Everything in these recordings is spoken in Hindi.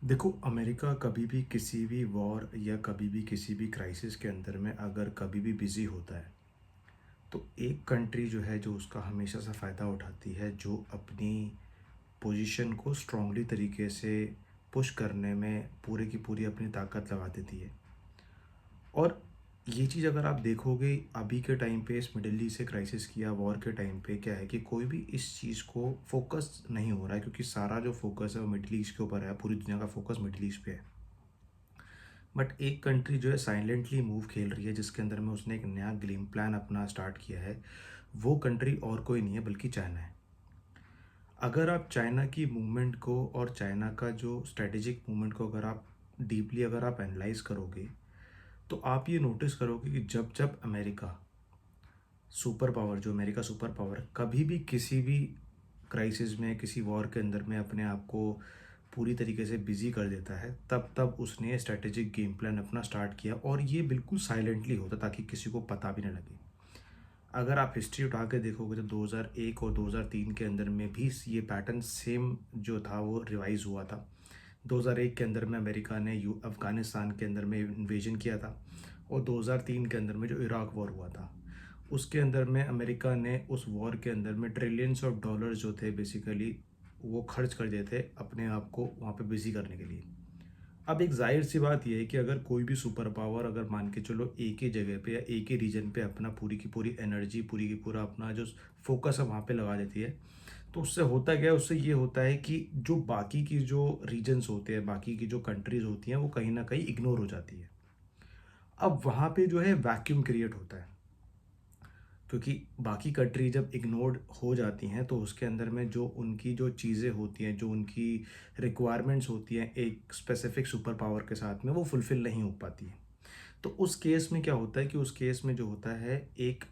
देखो, अमेरिका कभी भी किसी भी वॉर या कभी भी किसी भी क्राइसिस के अंदर में अगर कभी भी बिज़ी होता है, तो एक कंट्री जो है जो उसका हमेशा से फ़ायदा उठाती है, जो अपनी पोजीशन को स्ट्रांगली तरीके से पुश करने में पूरे की पूरी अपनी ताकत लगा देती है। और ये चीज़ अगर आप देखोगे अभी के टाइम पे इस मिडल ईस्ट से क्राइसिस की या वॉर के टाइम पे क्या है कि कोई भी इस चीज़ को फोकस नहीं हो रहा है, क्योंकि सारा जो फोकस है वो मिडल ईस्ट के ऊपर है, पूरी दुनिया का फोकस मिडल ईस्ट पे है। बट एक कंट्री जो है साइलेंटली मूव खेल रही है, जिसके अंदर में उसने एक नया गेम प्लान अपना स्टार्ट किया है। वो कंट्री और कोई नहीं है बल्कि चाइना है। अगर आप चाइना की मूवमेंट को और चाइना का जो स्ट्रेटेजिक मूवमेंट को अगर आप डीपली अगर आप एनालाइज करोगे, तो आप ये नोटिस करोगे कि जब जब अमेरिका सुपर पावर, जो अमेरिका सुपर पावर कभी भी किसी भी क्राइसिस में किसी वॉर के अंदर में अपने आप को पूरी तरीके से बिजी कर देता है, तब तब उसने स्ट्रेटेजिक गेम प्लान अपना स्टार्ट किया, और ये बिल्कुल साइलेंटली होता ताकि किसी को पता भी ना लगे। अगर आप हिस्ट्री उठा के देखोगे तो 2001 और 2003 के अंदर में भी ये पैटर्न सेम जो था वो रिवाइज हुआ था। 2001 के अंदर में अमेरिका ने यू अफ़गानिस्तान के अंदर में इन्वेजन किया था, और 2003 के अंदर में जो इराक वॉर हुआ था, उसके अंदर में अमेरिका ने उस वॉर के अंदर में ट्रिलियंस ऑफ डॉलर्स जो थे बेसिकली वो खर्च कर दिए थे अपने आप को वहाँ पे बिज़ी करने के लिए। अब एक जाहिर सी बात यह है कि अगर कोई भी सुपर पावर अगर मान के चलो एक ही जगह पे या एक ही रीजन पे अपना पूरी की पूरी एनर्जी, पूरी की पूरा अपना जो फोकस है वहाँ पे लगा देती है, तो उससे होता क्या है, उससे ये होता है कि जो बाकी की जो रीजन्स होते हैं, बाकी की जो कंट्रीज़ होती हैं, वो कहीं ना कहीं इग्नोर हो जाती है। अब वहाँ पे जो है वैक्यूम क्रिएट होता है, क्योंकि बाकी कंट्री जब इग्नोर्ड हो जाती हैं तो उसके अंदर में जो उनकी जो चीज़ें होती हैं, जो उनकी रिक्वायरमेंट्स होती हैं एक स्पेसिफिक सुपर पावर के साथ में, वो फुलफ़िल नहीं हो पाती हैं। तो उस केस में क्या होता है कि उस केस में जो होता है, एक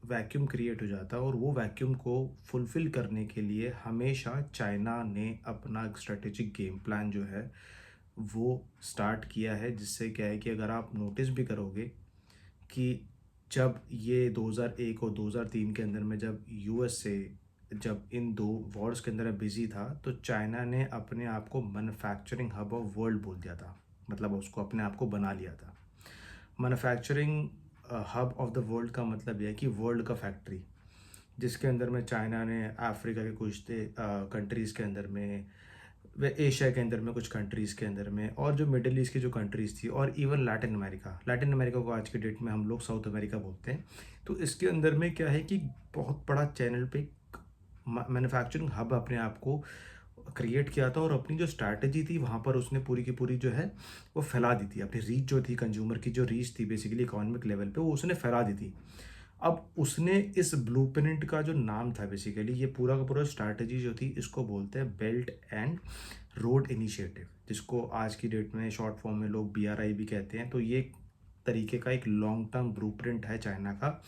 वैक्यूम क्रिएट हो जाता है, और वो वैक्यूम को फुलफ़िल करने के लिए हमेशा चाइना ने अपना स्ट्रेटेजिक गेम प्लान जो है वो स्टार्ट किया है। जिससे क्या है कि अगर आप नोटिस भी करोगे कि जब ये 2001 और 2003 के अंदर में जब यूएस से जब इन दो वॉर्स के अंदर बिजी था, तो चाइना ने अपने आप को मैन्युफैक्चरिंग हब ऑफ वर्ल्ड बोल दिया था। मतलब उसको अपने आप को बना लिया था manufacturing hub of the world का। मतलब यह है कि वर्ल्ड का फैक्ट्री, जिसके अंदर में चाइना ने अफ्रीका के कुछ कंट्रीज़ के अंदर में, वे एशिया के अंदर में कुछ कंट्रीज़ के अंदर में, और जो मिडिल ईस्ट की जो कंट्रीज़ थी, और इवन लैटिन अमेरिका को आज के डेट में हम लोग साउथ अमेरिका बोलते हैं। तो इसके अंदर में क्या है कि बहुत बड़ा चैनल पे मैन्युफैक्चरिंग हब अपने आप को क्रिएट किया था, और अपनी जो स्ट्रैटेजी थी वहाँ पर उसने पूरी की पूरी जो है वो फैला दी थी। अपनी रीच जो थी, कंज्यूमर की जो रीच थी बेसिकली इकोनॉमिक लेवल पे, वो उसने फैला दी थी। अब उसने इस ब्लूप्रिंट का जो नाम था बेसिकली, ये पूरा का पूरा स्ट्रैटेजी जो थी, इसको बोलते हैं बेल्ट एंड रोड इनिशिएटिव, जिसको आज की डेट में शॉर्ट फॉर्म में लोग BRI भी कहते हैं। तो ये एक तरीके का एक लॉन्ग टर्म ब्लूप्रिंट है चाइना का,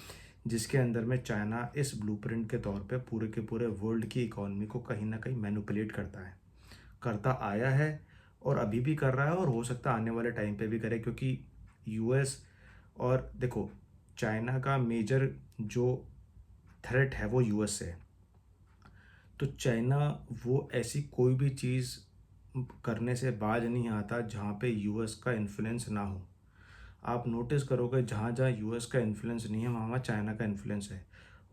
जिसके अंदर में चाइना इस ब्लूप्रिंट के तौर पे पूरे के पूरे वर्ल्ड की इकोनॉमी को कहीं ना कहीं मैनिपुलेट करता है, करता आया है, और अभी भी कर रहा है, और हो सकता है आने वाले टाइम पे भी करे, क्योंकि यूएस, और देखो, चाइना का मेजर जो थ्रेट है वो यूएस से है। तो चाइना वो ऐसी कोई भी चीज़ करने से बाज नहीं आता जहाँ पे यूएस का इन्फ्लुएंस ना हो। आप नोटिस करोगे जहाँ जहाँ यूएस का इन्फ्लुएंस नहीं है, वहाँ वहाँ चाइना का इन्फ्लुएंस है।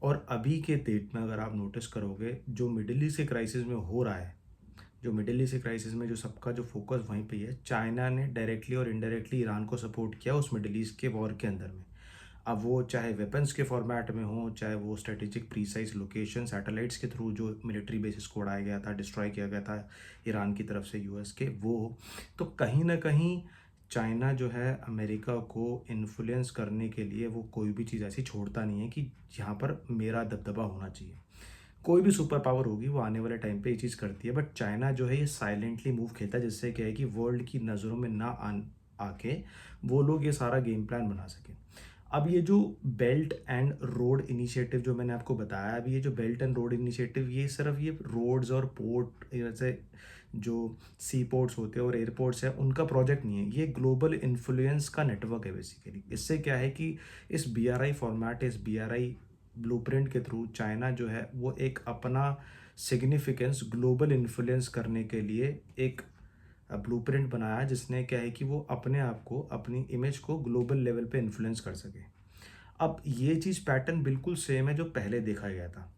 और अभी के डेट में अगर आप नोटिस करोगे, जो मिडिल ईस्ट के क्राइसिस में हो रहा है, जो मिडिल ईस्ट क्राइसिस में जो सबका जो फोकस वहीं पे ही है, चाइना ने डायरेक्टली और इनडायरेक्टली ईरान को सपोर्ट किया उस मिडिल ईस्ट के वॉर के अंदर में। अब वो चाहे वेपन्स के फॉर्मेट में हो, चाहे वो स्ट्रेटेजिक प्रीसाइज लोकेशन सैटेलाइट्स के थ्रू जो मिलिट्री बेसिस को उड़ाया गया था, डिस्ट्रॉय किया गया था ईरान की तरफ से यूएस के, वो हो, तो कहीं ना कहीं चाइना जो है अमेरिका को इन्फ्लुएंस करने के लिए वो कोई भी चीज़ ऐसी छोड़ता नहीं है कि यहाँ पर मेरा दबदबा होना चाहिए। कोई भी सुपर पावर होगी वो आने वाले टाइम पे ये चीज़ करती है, बट चाइना जो है ये साइलेंटली मूव खेलता है, जिससे क्या है कि वर्ल्ड की नज़रों में ना आके वो लोग ये सारा गेम प्लान बना सकें। अब ये जो बेल्ट एंड रोड इनिशिएटिव जो मैंने आपको बताया, अभी ये जो बेल्ट एंड रोड इनिशिएटिव, ये सिर्फ ये रोड्स और पोर्ट, जैसे जो सी पोर्ट्स होते हैं और एयरपोर्ट्स हैं, उनका प्रोजेक्ट नहीं है। ये ग्लोबल इन्फ्लुएंस का नेटवर्क है बेसिकली। इससे क्या है कि इस BRI फॉर्मेट, इस BRI ब्लूप्रिंट के थ्रू चाइना जो है वो एक अपना सिग्निफिकेंस ग्लोबल इन्फ्लुएंस करने के लिए एक ब्लूप्रिंट बनाया जिसने क्या है कि वो अपने आप को, अपनी इमेज को ग्लोबल लेवल पे इन्फ्लुएंस कर सके। अब ये चीज़ पैटर्न बिल्कुल सेम है जो पहले देखा गया था।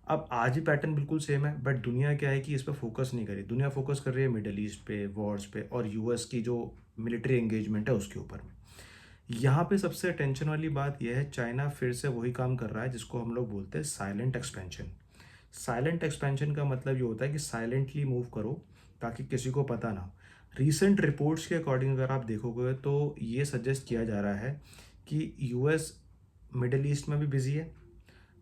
अब आज भी पैटर्न बिल्कुल सेम है, बट दुनिया क्या है कि इस पे फोकस नहीं कर रही। दुनिया फोकस कर रही है मिडल ईस्ट पे, वॉर्स पे और यूएस की जो मिलिट्री एंगेजमेंट है उसके ऊपर में। यहाँ पे सबसे टेंशन वाली बात यह है, चाइना फिर से वही काम कर रहा है जिसको हम लोग बोलते हैं साइलेंट एक्सपेंशन। साइलेंट एक्सपेंशन का मतलब ये होता है कि साइलेंटली मूव करो ताकि किसी को पता ना हो। रीसेंट रिपोर्ट्स के अकॉर्डिंग अगर आप देखोगे तो ये सजेस्ट किया जा रहा है कि यूएस मिडल ईस्ट में भी बिजी है।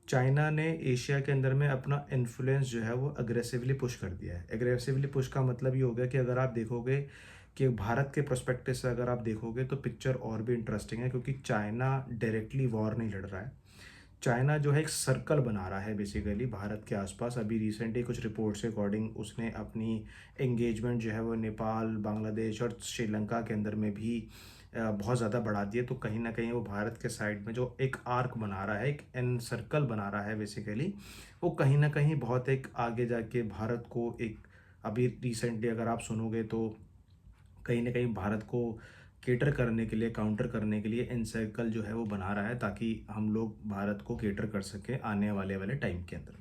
चाइना ने एशिया के अंदर में अपना इन्फ्लुएंस जो है वो अग्रेसिवली पुश कर दिया है। एग्रेसिवली पुश का मतलब ये हो गया कि अगर आप देखोगे कि भारत के पर्सपेक्टिव से अगर आप देखोगे तो पिक्चर और भी इंटरेस्टिंग है, क्योंकि चाइना डायरेक्टली वॉर नहीं लड़ रहा है। चाइना जो है एक सर्कल बना रहा है बेसिकली भारत के आसपास। अभी रिसेंटली कुछ रिपोर्ट्स के अकॉर्डिंग उसने अपनी एंगेजमेंट जो है वो नेपाल, बांग्लादेश और श्रीलंका के अंदर में भी बहुत ज़्यादा बढ़ा दिए। तो कहीं ना कहीं वो भारत के साइड में जो एक आर्क बना रहा है, एक एन सर्कल बना रहा है बेसिकली, वो कहीं ना कहीं बहुत एक आगे जाके भारत को एक, अभी रिसेंटली अगर आप सुनोगे तो कहीं ना कहीं भारत को केटर करने के लिए, काउंटर करने के लिए इन सर्कल जो है वो बना रहा है ताकि हम लोग भारत को केटर कर सकें आने वाले वाले टाइम के अंदर में।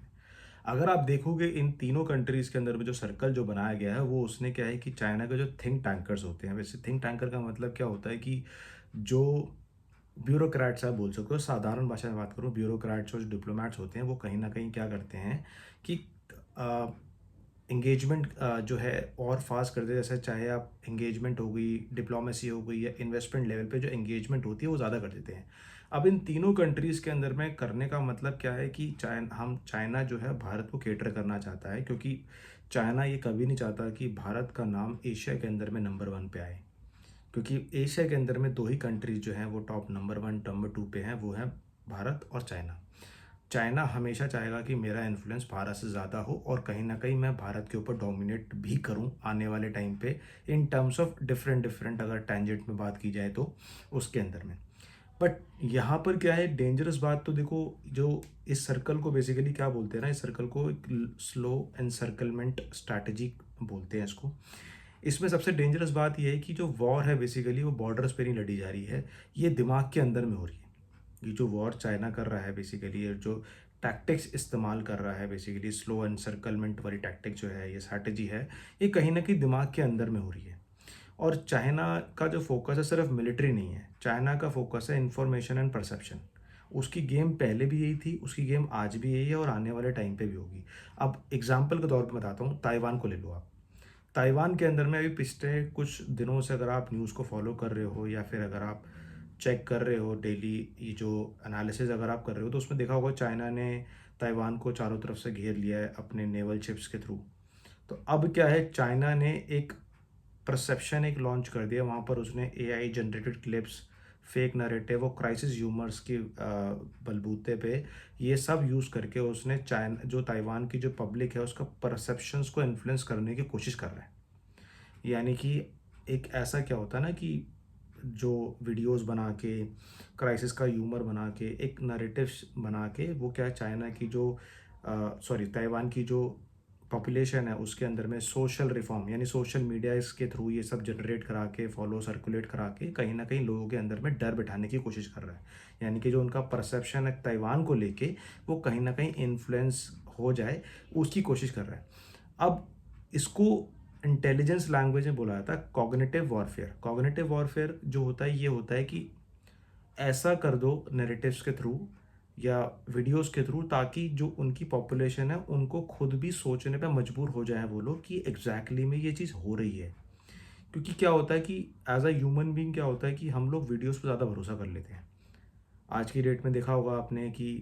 अगर आप देखोगे इन तीनों कंट्रीज़ के अंदर में जो सर्कल जो बनाया गया है वो उसने क्या है कि चाइना के जो थिंक टैंकर्स होते हैं, वैसे थिंक टैंकर का मतलब क्या होता है कि जो ब्यूरोक्रेट्स आप बोल सकते हो, साधारण भाषा में बात करूँ, ब्यूरोक्रेट्स और डिप्लोमेट्स होते हैं वो कहीं ना कहीं क्या करते हैं कि एंगेजमेंट जो है और फास्ट कर दे। जैसे चाहे आप एंगेजमेंट हो गई, डिप्लोमेसी हो गई या इन्वेस्टमेंट लेवल पे जो एंगेजमेंट होती है वो ज़्यादा कर देते हैं। अब इन तीनों कंट्रीज़ के अंदर में करने का मतलब क्या है कि चाइना जो है भारत को केटर करना चाहता है, क्योंकि चाइना ये कभी नहीं चाहता कि भारत का नाम एशिया के अंदर में नंबर वन पे आए। क्योंकि एशिया के अंदर में दो ही कंट्रीज जो हैं वो top number one, number two पे हैं, वो हैं भारत और चाइना। चाइना हमेशा चाहेगा कि मेरा इन्फ्लुएंस भारत से ज़्यादा हो और कहीं ना कहीं मैं भारत के ऊपर डोमिनेट भी करूं आने वाले टाइम पे, in terms of different different अगर टेंजेंट में बात की जाए तो उसके अंदर में। बट यहाँ पर क्या है डेंजरस बात, तो देखो जो इस सर्कल को बेसिकली क्या बोलते हैं ना, इस सर्कल को एक स्लो एनसर्कलमेंट स्ट्रैटेजी बोलते हैं इसको। इसमें सबसे डेंजरस बात यह है कि जो वॉर है बेसिकली वो बॉर्डर्स पे नहीं लड़ी जा रही है, ये दिमाग के अंदर में हो रही है। ये जो वॉर चाइना कर रहा है बेसिकली, ये जो टैक्टिक्स इस्तेमाल कर रहा है बेसिकली, स्लो एनसर्कलमेंट वाली टैक्टिक जो है, ये स्ट्रैटेजी है, ये कहीं ना कहीं दिमाग के अंदर में हो रही है। और चाइना का जो फोकस है सिर्फ मिलिट्री नहीं है, चाइना का फोकस है इंफॉर्मेशन एंड परसेप्शन। उसकी गेम पहले भी यही थी, उसकी गेम आज भी यही है और आने वाले टाइम पे भी होगी। अब एग्जाम्पल के तौर पर बताता हूँ, ताइवान को ले लो आप। ताइवान के अंदर में अभी पिछले कुछ दिनों से अगर आप न्यूज़ को फॉलो कर रहे हो या फिर अगर आप चेक कर रहे हो डेली, ये जो एनालिसिस अगर आप कर रहे हो तो उसमें देखा होगा चाइना ने ताइवान को चारों तरफ से घेर लिया है अपने नेवल शिप्स के थ्रू। तो अब क्या है, चाइना ने एक परसेप्शन एक लॉन्च कर दिया वहाँ पर। उसने AI generated clips, fake narrative और क्राइसिस ह्यूमर्स की बलबूते पे ये सब यूज़ करके उसने चाइना, जो ताइवान की जो पब्लिक है उसका परसेप्शंस को इन्फ्लुएंस करने की कोशिश कर रहा है। यानी कि एक ऐसा क्या होता है ना कि जो वीडियोस बना के, क्राइसिस का ह्यूमर बना के, एक नरेटिव बना के, वो क्या है चाइना की जो ताइवान की जो पॉपुलेशन है उसके अंदर में सोशल रिफॉर्म, यानी सोशल मीडिया इसके थ्रू ये सब जनरेट करा के, फॉलो सर्कुलेट करा के कहीं ना कहीं लोगों के अंदर में डर बिठाने की कोशिश कर रहा है। यानी कि जो उनका परसेप्शन है ताइवान को लेके वो कहीं ना कहीं इन्फ्लुएंस हो जाए, उसकी कोशिश कर रहा है। अब इसको इंटेलिजेंस लैंग्वेज में बोला जाता है कॉग्निटिव वॉरफेयर। कॉग्निटिव वॉरफेयर जो होता है ये होता है कि ऐसा कर दो नैरेटिव्स के थ्रू या वीडियोस के थ्रू ताकि जो उनकी पॉपुलेशन है उनको खुद भी सोचने पे मजबूर हो जाए वो लोग कि एग्जैक्टली में ये चीज़ हो रही है। क्योंकि क्या होता है कि एज अ ह्यूमन बीइंग क्या होता है कि हम लोग वीडियोस पे ज़्यादा भरोसा कर लेते हैं। आज की डेट में देखा होगा आपने कि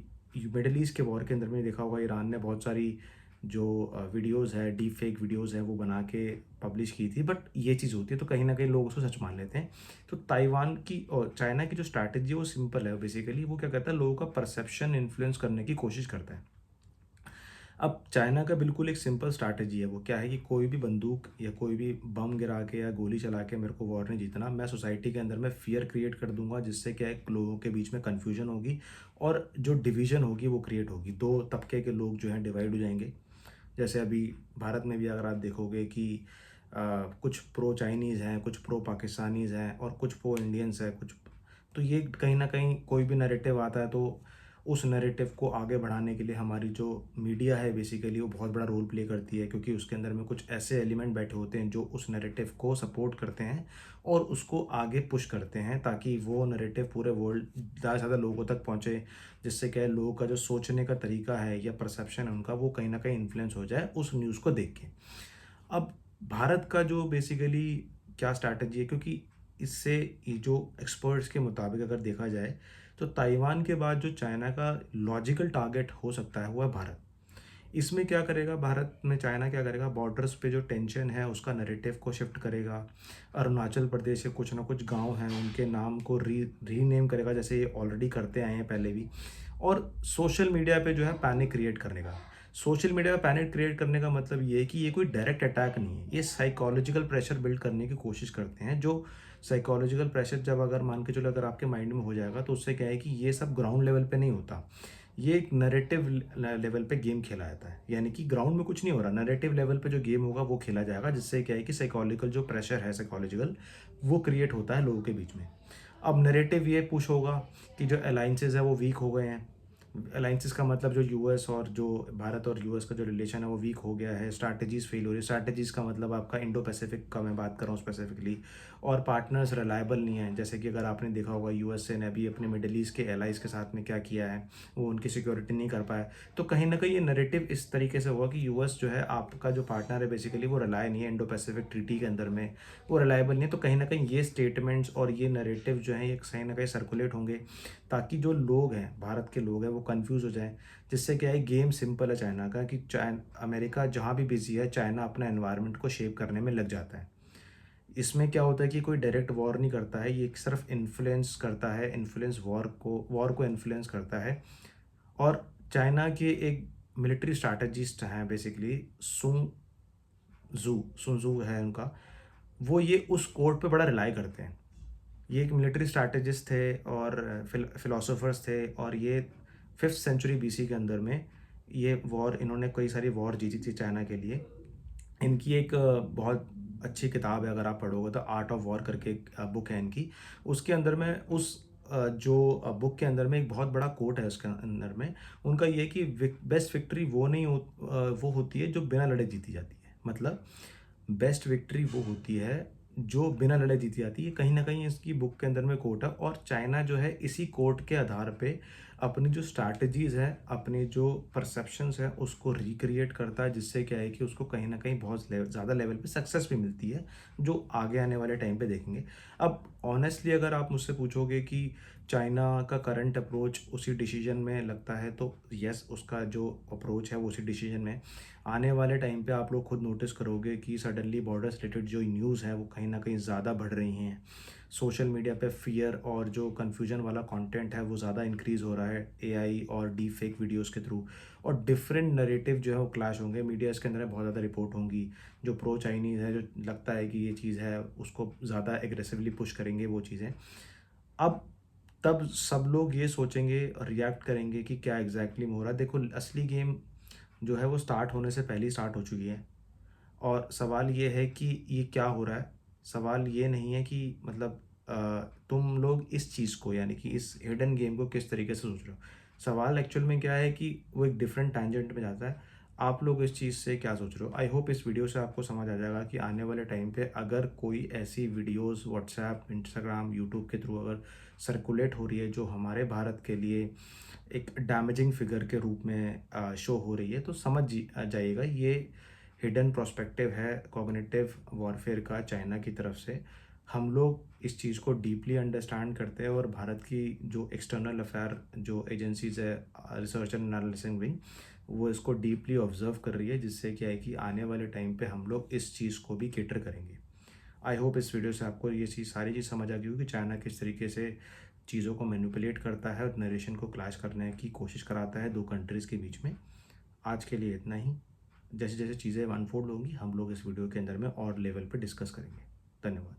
मिडल ईस्ट के वॉर के अंदर में देखा होगा ईरान ने बहुत सारी जो वीडियोस है, डीप फेक वीडियोस है, वो बना के पब्लिश की थी। बट ये चीज़ होती है तो कहीं ना कहीं लोग उसको सच मान लेते हैं। तो ताइवान की और चाइना की जो स्ट्रैटेजी है वो सिंपल है बेसिकली। वो क्या करता है, लोगों का परसेप्शन इन्फ्लुएंस करने की कोशिश करता है। अब चाइना का बिल्कुल एक सिंपल स्ट्रैटेजी है, वो क्या है कि कोई भी बंदूक या कोई भी बम गिरा के या गोली चला के मेरे को वॉर नहीं जीतना। मैं सोसाइटी के अंदर में फियर क्रिएट कर दूंगा जिससे क्या है लोगों के बीच में कन्फ्यूजन होगी और जो डिवीजन होगी वो क्रिएट होगी। दो तबके के लोग जो हैं डिवाइड हो जाएंगे। जैसे अभी भारत में भी अगर आप देखोगे कि कुछ प्रो चाइनीज़ हैं, कुछ प्रो पाकिस्तानीज़ हैं और कुछ प्रो इंडियंस हैं, कुछ। तो ये कहीं न कहीं कोई भी नैरेटिव आता है तो उस नैरेटिव को आगे बढ़ाने के लिए हमारी जो मीडिया है बेसिकली वो बहुत बड़ा रोल प्ले करती है, क्योंकि उसके अंदर में कुछ ऐसे एलिमेंट बैठे होते हैं जो उस नैरेटिव को सपोर्ट करते हैं और उसको आगे पुश करते हैं, ताकि वो नैरेटिव पूरे वर्ल्ड ज़्यादा से ज़्यादा लोगों तक पहुँचे, जिससे क्या है, लोगों का जो सोचने का तरीका है या परसेप्शन है उनका, वो कहीं न कहीं इन्फ्लुएंस हो जाए उस न्यूज़ को देख के। अब भारत का जो बेसिकली क्या स्ट्रैटेजी है, क्योंकि इससे ये जो एक्सपर्ट्स के मुताबिक अगर देखा जाए तो ताइवान के बाद जो चाइना का लॉजिकल टारगेट हो सकता है वो है भारत। इसमें क्या करेगा भारत में, चाइना क्या करेगा, बॉर्डर्स पे जो टेंशन है उसका नैरेटिव को शिफ्ट करेगा। अरुणाचल प्रदेश के कुछ ना कुछ गांव हैं उनके नाम को रीनेम करेगा, जैसे ये ऑलरेडी करते आए हैं पहले भी। और सोशल मीडिया पे जो है पैनिक क्रिएट करने का, सोशल मीडिया पे पैनिक क्रिएट करने का मतलब ये है कि ये कोई डायरेक्ट अटैक नहीं है, ये साइकोलॉजिकल प्रेशर बिल्ड करने की कोशिश करते हैं। जो साइकोलॉजिकल प्रेशर जब अगर मान के चलो अगर आपके माइंड में हो जाएगा तो उससे क्या है कि ये सब ग्राउंड लेवल पे नहीं होता, ये एक नैरेटिव लेवल पे गेम खेला जाता है। यानी कि ग्राउंड में कुछ नहीं हो रहा, नैरेटिव लेवल पे जो गेम होगा वो खेला जाएगा, जिससे क्या है कि साइकोलॉजिकल जो प्रेशर है साइकोलॉजिकल, वो क्रिएट होता है लोगों के बीच में। अब नैरेटिव ये पुश होगा कि जो अलाइंसेस है वो वीक हो गए हैं। अलाइंसेस का मतलब जो यूएस और जो भारत और यूएस का जो रिलेशन है वो वीक हो गया है, स्ट्रैटेजीज फेल हो रही है। स्ट्रैटेजीज का मतलब आपका इंडो पैसिफिक का मैं बात कर रहा हूँ स्पेसिफिकली। और पार्टनर्स रिलायबल नहीं है, जैसे कि अगर आपने देखा होगा यूएसए ने अभी अपने मिडिल ईस्ट के एलाइज के साथ में क्या किया है, वो उनकी सिक्योरिटी नहीं कर पाया। तो कहीं ना कहीं ये नैरेटिव इस तरीके से हुआ कि यूएस जो है आपका जो पार्टनर है बेसिकली वो रिलाय नहीं है इंडो पैसिफिक ट्रीटी के अंदर में, वो रिलायबल नहीं है। तो कहीं ना कहीं ये स्टेटमेंट्स और ये नैरेटिव जो है ये कहीं ना कहीं सर्कुलेट होंगे, ताकि जो लोग हैं भारत के लोग हैं वो कंफ्यूज हो जाएं। जिससे क्या है, गेम सिंपल है चाइना का कि चाइना अमेरिका जहाँ भी बिजी है, चाइना अपना एनवायरनमेंट को शेप करने में लग जाता है। इसमें क्या होता है कि कोई डायरेक्ट वॉर नहीं करता है, ये एक सिर्फ इन्फ्लुएंस करता है, इन्फ्लुएंस वॉर को इन्फ्लुएंस करता है। और चाइना के एक मिलिट्री स्ट्रैटेजिस्ट हैं बेसिकली, सुंजू है उनका, वो ये उस कोड पे बड़ा रिलाई करते हैं। ये एक मिलिट्री स्ट्रैटेजिस्ट थे और फिलोसोफर्स थे, और ये 5th सेंचुरी बीसी के अंदर में ये वॉर, इन्होंने कई सारी वॉर जीती थी चाइना के लिए। इनकी एक बहुत अच्छी किताब है, अगर आप पढ़ोगे तो आर्ट ऑफ वॉर करके एक बुक है इनकी। उसके अंदर में उस जो बुक के अंदर में एक बहुत बड़ा कोट है उसके अंदर में, उनका ये है कि बेस्ट विक्ट्री वो नहीं वो होती है जो बिना लड़े जीती जाती है। मतलब बेस्ट विक्ट्री वो होती है जो बिना लड़े जीती जाती है, कहीं ना कहीं इसकी बुक के अंदर में कोट है। और चाइना जो है इसी कोट के आधार पे अपनी जो स्ट्रैटेजीज है, अपनी जो परसेप्शंस है उसको रिक्रिएट करता है, जिससे क्या है कि उसको कहीं ना कहीं बहुत ज़्यादा लेवल पे सक्सेस भी मिलती है, जो आगे आने वाले टाइम पे देखेंगे। अब ऑनेस्टली अगर आप मुझसे पूछोगे कि चाइना का करंट अप्रोच उसी डिसीजन में लगता है, तो यस, उसका जो अप्रोच है वो उसी डिसीजन में। आने वाले टाइम पे आप लोग खुद नोटिस करोगे कि सडनली बॉर्डर से रिलेटेड जो न्यूज़ है वो कहीं ना कहीं ज़्यादा बढ़ रही हैं। सोशल मीडिया पे फियर और जो कन्फ्यूजन वाला कंटेंट है वो ज़्यादा इंक्रीज़ हो रहा है एआई और डीप फेक वीडियोज़ के थ्रू। और डिफरेंट नरेटिव जो है वो क्लैश होंगे, मीडिया इसके अंदर में बहुत ज़्यादा रिपोर्ट होंगी। जो प्रो चाइनीज़ है, जो लगता है कि ये चीज़ है, उसको ज़्यादा एग्रेसिवली पुश करेंगे वो चीज़ें। अब तब सब लोग ये सोचेंगे और रिएक्ट करेंगे कि क्या एग्जैक्टली हो रहा है। देखो, असली गेम जो है वो स्टार्ट होने से पहले ही स्टार्ट हो चुकी है। और सवाल ये है कि ये क्या हो रहा है। सवाल ये नहीं है कि मतलब तुम लोग इस चीज़ को, यानी कि इस हिडन गेम को किस तरीके से सोच रहे हो। सवाल एक्चुअल में क्या है कि वो एक डिफरेंट टैंजेंट में जाता है। आप लोग इस चीज़ से क्या सोच रहे हो। आई होप इस वीडियो से आपको समझ आ जाएगा कि आने वाले टाइम पे अगर कोई ऐसी वीडियोस व्हाट्सएप, इंस्टाग्राम, यूट्यूब के थ्रू अगर सर्कुलेट हो रही है जो हमारे भारत के लिए एक डैमेजिंग फिगर के रूप में शो हो रही है, तो समझ जाइएगा ये हिडन प्रोस्पेक्टिव है कॉग्निटिव वॉरफेयर का चाइना की तरफ से। हम लोग इस चीज़ को डीपली अंडरस्टैंड करते हैं, और भारत की जो एक्सटर्नल अफेयर जो एजेंसीज है, रिसर्च एंड एनालिसिस विंग, वो इसको डीपली ऑब्जर्व कर रही है, जिससे क्या है कि आने वाले टाइम पे हम लोग इस चीज़ को भी केटर करेंगे। आई होप इस वीडियो से आपको ये चीज़, सारी चीज़ समझ आ गई होगी कि चाइना किस तरीके से चीज़ों को मैनिपुलेट करता है और नरेशन को क्लैश करने की कोशिश कराता है दो कंट्रीज़ के बीच में। आज के लिए इतना ही। जैसे जैसे चीज़ें अनफोल्ड होंगी हम लोग इस वीडियो के अंदर में और लेवल पे डिस्कस करेंगे। धन्यवाद।